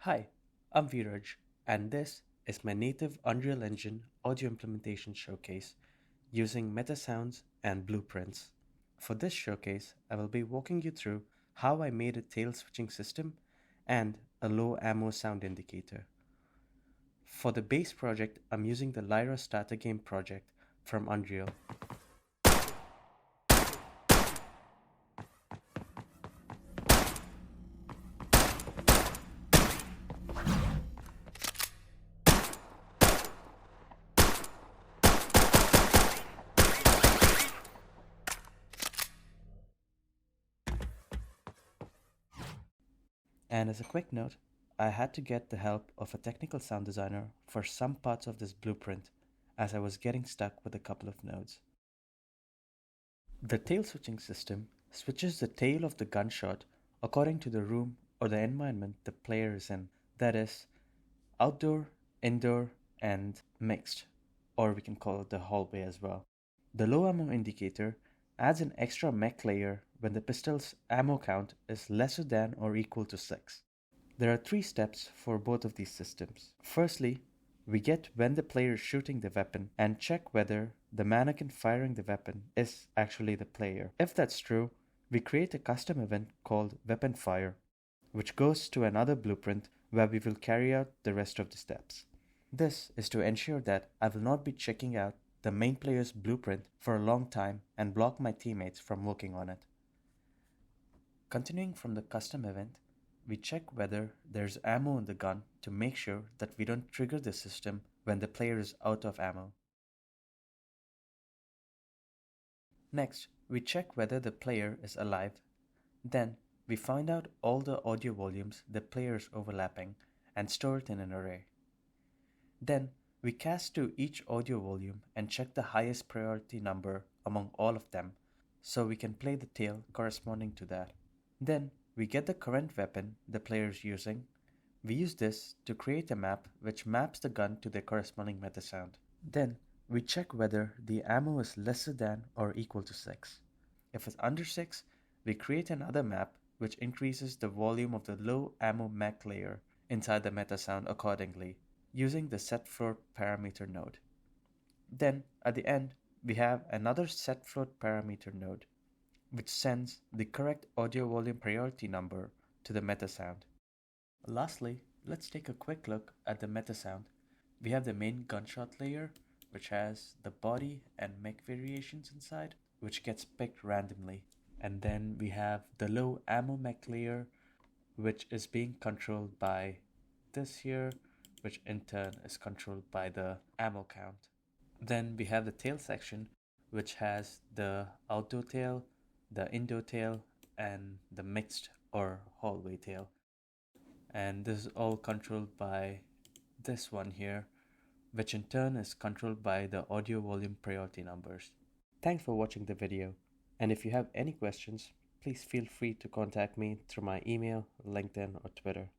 Hi, I'm Viraj, and this is my native Unreal Engine audio implementation showcase using meta sounds and blueprints. For this showcase, I will be walking you through how I made a tail switching system and a low ammo sound indicator. For the base project, I'm using the LYRA starter game project from Unreal. And as a quick note, I had to get the help of a technical sound designer for some parts of this blueprint as I was getting stuck with a couple of nodes. The tail switching system switches the tail of the gunshot according to the room or the environment the player is in, that is, outdoor, indoor, and mixed, or we can call it the hallway as well. The low ammo indicator adds an extra mech layer when the pistol's ammo count is lesser than or equal to 6. There are 3 steps for both of these systems. Firstly, we get when the player is shooting the weapon and check whether the mannequin firing the weapon is actually the player. If that's true, we create a custom event called weapon fire, which goes to another blueprint where we will carry out the rest of the steps. This is to ensure that I will not be checking out the main player's blueprint for a long time and block my teammates from working on it. Continuing from the custom event, we check whether there's ammo in the gun to make sure that we don't trigger the system when the player is out of ammo. Next, we check whether the player is alive. Then, we find out all the audio volumes the player is overlapping and store it in an array. Then, we cast to each audio volume and check the highest priority number among all of them so we can play the tail corresponding to that. Then, we get the current weapon the player is using. We use this to create a map which maps the gun to their corresponding meta sound. Then, we check whether the ammo is lesser than or equal to 6. If it's under 6, we create another map which increases the volume of the low ammo mech layer inside the meta sound accordingly, using the set float parameter node. Then, at the end, we have another set float parameter node, which sends the correct audio volume priority number to the meta sound. Lastly, let's take a quick look at the meta sound. We have the main gunshot layer, which has the body and mech variations inside, which gets picked randomly. And then we have the low ammo mech layer, which is being controlled by this here, which in turn is controlled by the ammo count. Then we have the tail section, which has the outdoor tail, the indoor tail, and the mixed or hallway tail. And this is all controlled by this one here, which in turn is controlled by the audio volume priority numbers. Thanks for watching the video, and if you have any questions, please feel free to contact me through my email, LinkedIn, or Twitter.